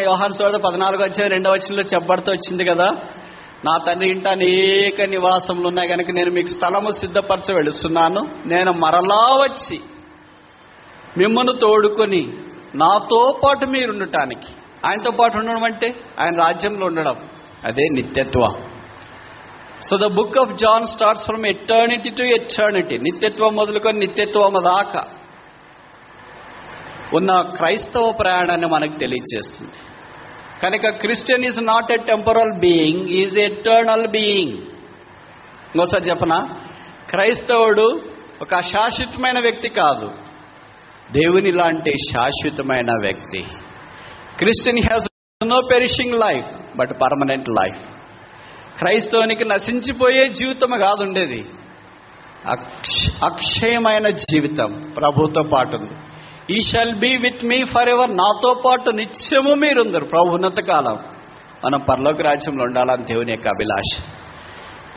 యోహాను సువార్త 14:2 చెప్పబడుతూ వచ్చింది కదా, నా తండ్రి ఇంట అనేక నివాసములు ఉన్నాయి కనుక నేను మీకు స్థలము సిద్ధపరచ వెళుతున్నాను. నేను మరలా వచ్చి మిమ్మల్ని తోడుకొని నాతో పాటు మీరు ఉండటానికి. ఆయనతో పాటు ఉండడం అంటే ఆయన రాజ్యంలో ఉండడం, అదే నిత్యత్వం. So the book of John starts from eternity to eternity. నిత్యత్వం మొదలుకొని నిత్యత్వం దాకా ఉన్న క్రైస్తవ ప్రయాణాన్ని మనకు తెలియజేస్తుంది. కనుక Christian is not a temporal being, is eternal being. ఇంకోసారి చెప్పనా, క్రైస్తవుడు ఒక శాశ్వతమైన వ్యక్తి కాదు, దేవుని లాంటి శాశ్వతమైన వ్యక్తి. Christian has no perishing life but permanent life. క్రైస్తవునికి నశించిపోయే జీవితం కాదు ఉండేది, అక్షయమైన జీవితం ప్రభుతో పాటు ఉంది. ఈ shall be with me forever. నాతో పాటు నిత్యము మీరుందరు ప్రభు ఉన్నత కాలం. మనం పరలోక రాజ్యంలో ఉండాలని దేవుని యొక్క అభిలాష.